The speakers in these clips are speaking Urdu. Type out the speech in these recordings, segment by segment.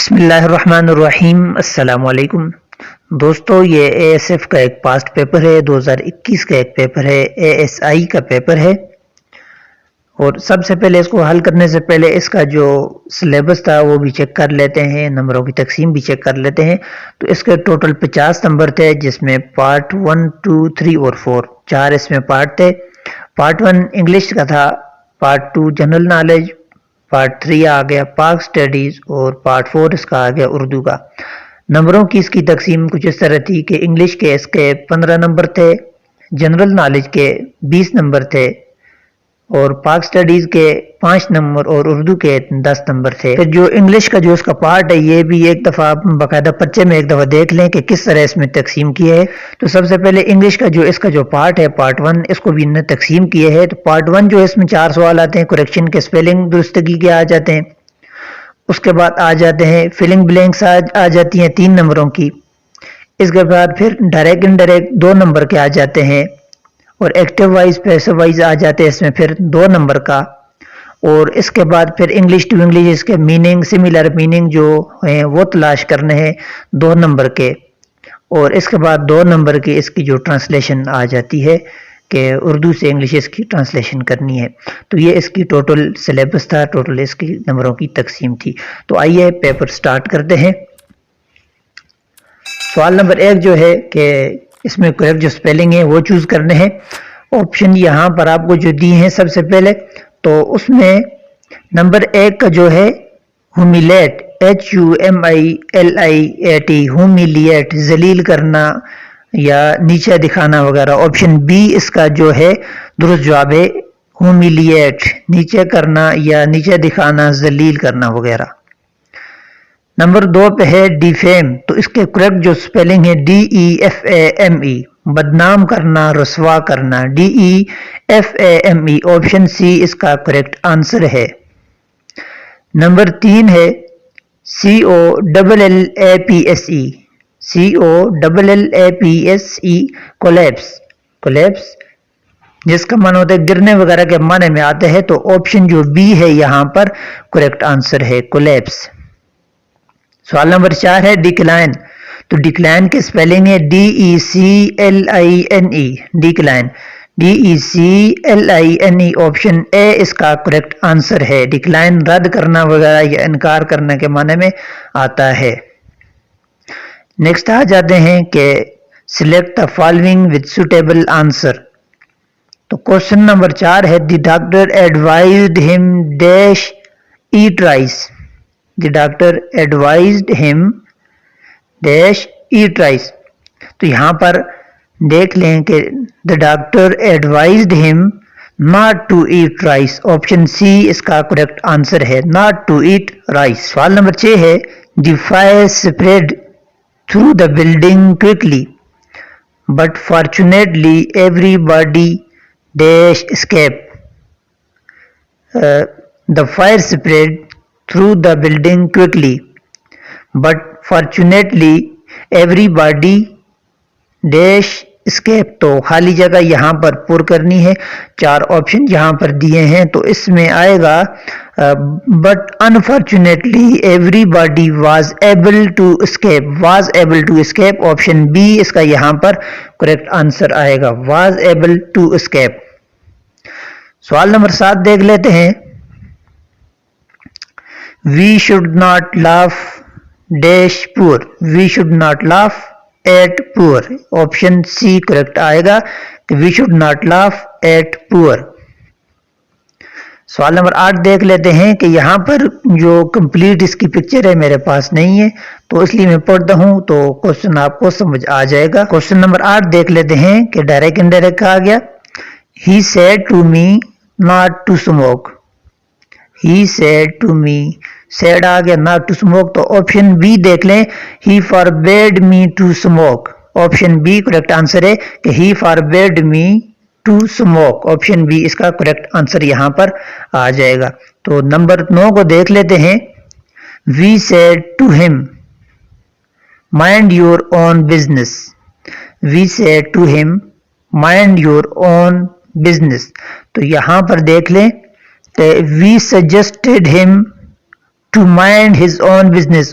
بسم اللہ الرحمن الرحیم۔ السلام علیکم دوستو، یہ اے ایس ایف کا ایک پاسٹ پیپر ہے، 2021 کا ایک پیپر ہے، اے ایس آئی کا پیپر ہے۔ اور سب سے پہلے اس کو حل کرنے سے پہلے اس کا جو سلیبس تھا وہ بھی چیک کر لیتے ہیں، نمبروں کی تقسیم بھی چیک کر لیتے ہیں۔ تو اس کے ٹوٹل 50 نمبر تھے، جس میں پارٹ 1، 2، 3 اور 4 چار اس میں پارٹ تھے۔ پارٹ 1 انگلش کا تھا، پارٹ 2 جنرل نالج، پارٹ 3 آ گیا پاک سٹڈیز اور پارٹ 4 اس کا آ گیا اردو کا۔ نمبروں کی اس کی تقسیم کچھ اس طرح تھی کہ انگلش کے اس کے 15 نمبر تھے، جنرل نالج کے 20 نمبر تھے اور پاک سٹڈیز کے 5 نمبر اور اردو کے 10 نمبر تھے۔ پھر جو انگلش کا جو اس کا پارٹ ہے، یہ بھی ایک دفعہ باقاعدہ پرچے میں ایک دفعہ دیکھ لیں کہ کس طرح اس میں تقسیم کیا ہے۔ تو سب سے پہلے انگلش کا جو اس کا جو پارٹ ہے، پارٹ 1، اس کو بھی انہوں نے تقسیم کیے ہے۔ تو پارٹ 1 جو اس میں 4 سوال آتے ہیں، کریکشن کے سپیلنگ درستگی کے آ جاتے ہیں۔ اس کے بعد آ جاتے ہیں فلنگ بلینکس آ جاتی ہیں 3 نمبروں کی۔ اس کے بعد پھر ڈائریکٹ انڈائریکٹ 2 نمبر کے آ جاتے ہیں، اور ایکٹیو وائز پیسو وائز آ جاتے ہیں اس میں پھر 2 نمبر کا۔ اور اس کے بعد پھر انگلش ٹو انگلش اس کے میننگ، سملر میننگ جو ہیں وہ تلاش کرنے ہیں 2 نمبر کے۔ اور اس کے بعد 2 نمبر کی اس کی جو ٹرانسلیشن آ جاتی ہے کہ اردو سے انگلش اس کی ٹرانسلیشن کرنی ہے۔ تو یہ اس کی ٹوٹل سلیبس تھا، ٹوٹل اس کی نمبروں کی تقسیم تھی۔ تو آئیے پیپر سٹارٹ کرتے ہیں۔ سوال نمبر 1 جو ہے کہ اس میں کریکٹ جو سپیلنگ ہے وہ چوز کرنے ہیں۔ آپشن یہاں پر آپ کو جو دی ہیں سب سے پہلے، تو اس میں نمبر 1 کا جو ہے ہومیلیٹ، HUMILIAT، ہومیلیٹ ذلیل کرنا یا نیچے دکھانا وغیرہ۔ آپشن بی اس کا جو ہے درست جواب ہے، ہومیلیٹ نیچے کرنا یا نیچے دکھانا، ذلیل کرنا وغیرہ۔ نمبر 2 پہ ہے ڈیفیم، تو اس کے کریکٹ جو سپیلنگ ہے DEFAME، بدنام کرنا، رسوا کرنا، DEFAME۔ آپشن سی اس کا کریکٹ آنسر ہے۔ نمبر 3 ہے COLLAPSE، COLLAPSE، کولیپس، جس کا معنی ہوتا ہے گرنے وغیرہ کے معنی میں آتے ہیں۔ تو آپشن جو بی ہے یہاں پر کریکٹ آنسر ہے، کولیپس۔ سوال نمبر 4 ہے ڈیکلائن، تو ڈیکلائن کے سپیلنگ ہے DECLINE، ڈیکلائن، DECLINE۔ آپشن اے اس کا کریکٹ آنسر ہے۔ ڈیکلائن رد کرنا وغیرہ یا انکار کرنے کے معنی میں آتا ہے۔ نیکسٹ آ جاتے ہیں کہ select the following with suitable answer. تو کوشچن نمبر 4 ہے the doctor advised him dash eat rice, the doctor advised him dash eat rice. تو یہاں پر دیکھ لیں کہ the doctor advised him not to eat rice۔ Option C اس کا کریکٹ آنسر ہے، not to eat rice۔ سوال نمبر 6 ہے the fire spread through the building quickly but fortunately everybody dash escaped۔ the fire spread through the building quickly but fortunately everybody dash escape۔ تو خالی جگہ یہاں پر پر کرنی ہے، 4 آپشن یہاں پر دیے ہیں، تو اس میں آئے گا but unfortunately everybody was able to escape، was able to escape۔ Option B اس کا یہاں پر کریکٹ آنسر آئے گا، was able to escape۔ سوال نمبر 7 دیکھ لیتے ہیں we should not laugh dash poor، we should not laugh at poor۔ Option C correct آئے گا کہ we should not laugh at poor۔ سوال نمبر 8 دیکھ لیتے ہیں کہ یہاں پر جو کمپلیٹ اس کی پکچر ہے میرے پاس نہیں ہے، تو اس لیے میں پڑھتا ہوں تو کوشچن آپ کو سمجھ آ جائے گا۔ کوشچن نمبر 8 دیکھ لیتے ہیں کہ ڈائریکٹ انڈائریکٹ آ گیا he said to me not to smoke، he said to me، said آ گیا not to smoke۔ تو آپشن بی دیکھ لیں he forbade me to smoke۔ Option B correct answer ہے کہ he forbade me to smoke۔ Option B اس کا کریکٹ آنسر یہاں پر آ جائے گا۔ تو نمبر 9 کو دیکھ لیتے ہیں we said to him mind your own business، we said to him mind your own business۔ تو یہاں پر دیکھ لیں we suggested him to mind his own business.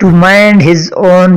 to mind his own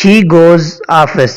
she goes office.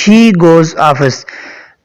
she goes office.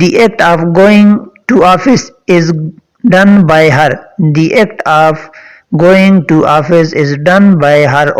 the act of going to office is done by her. The act of going to office is done by her.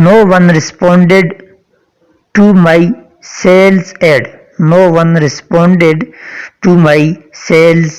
no one responded to my sales ad. no one responded to my sales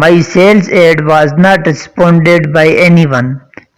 my sales ad was not responded by anyone.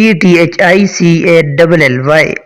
ETHICALLY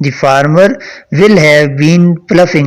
The farmer will have been ploughing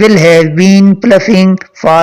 will have been ploughing for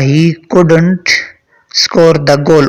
He couldn't score the goal.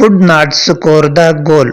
could not score the goal.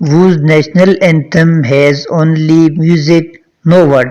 whose national anthem has only music no word.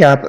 4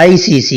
ICC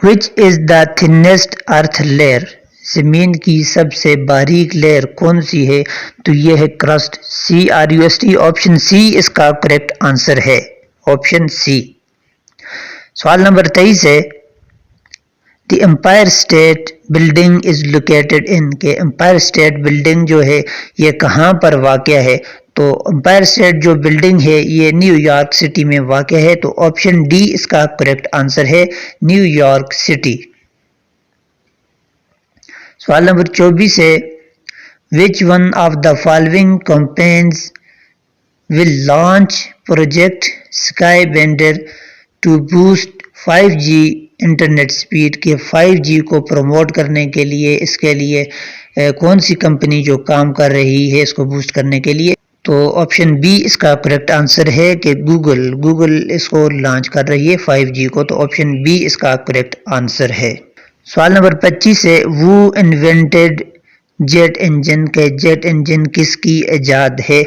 Which is the thinnest earth layer? زمین کی سب سے باریک لیئر کون سی ہے؟ تو یہ ہے کرسٹ، CRUST، آپشن سی اس کا کریکٹ آنسر ہے، آپشن سی۔ سوال نمبر 23 ہے the Empire State building is located in, کہ امپائر اسٹیٹ بلڈنگ جو ہے یہ کہاں پر واقع ہے؟ تو امپائر اسٹیٹ جو بلڈنگ ہے یہ نیو یارک سٹی میں واقع ہے، تو آپشن ڈی اس کا کریکٹ آنسر ہے، نیو یارک سٹی۔ سوال نمبر 24 ہے which one of the following companies will launch project Skybender to boost 5G internet speed, کے 5G کو پروموٹ کرنے کے لیے اس کے لیے کون سی کمپنی جو کام کر رہی ہے اس کو بوسٹ کرنے کے لیے؟ تو آپشن بی اس کا کریکٹ آنسر ہے کہ گوگل اس کو لانچ کر رہی ہے 5G کو، تو آپشن بی اس کا کریکٹ آنسر ہے۔ سوال نمبر 25 ہے وہ انوینٹڈ جیٹ انجن، کے جیٹ انجن کس کی ایجاد ہے؟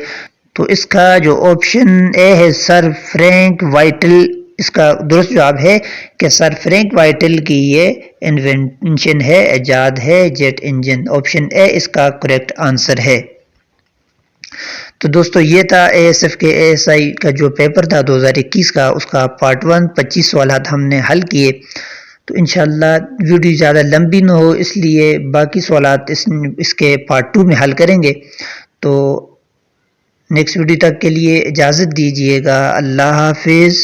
تو اس کا جو آپشن اے ہے سر فرینک وائٹل، اس کا درست جواب ہے کہ سر فرینک وائٹل کی یہ انوینشن ہے، ایجاد ہے جیٹ انجن، آپشن اے اس کا کریکٹ آنسر ہے۔ تو دوستو یہ تھا ASF کے ASI کا جو پیپر تھا 2021 کا، اس کا پارٹ 1 25 سوالات ہم نے حل کیے۔ تو انشاءاللہ ویڈیو زیادہ لمبی نہ ہو اس لیے باقی سوالات اس کے پارٹ 2 میں حل کریں گے۔ تو نیکسٹ ویڈیو تک کے لیے اجازت دیجیے گا، اللہ حافظ۔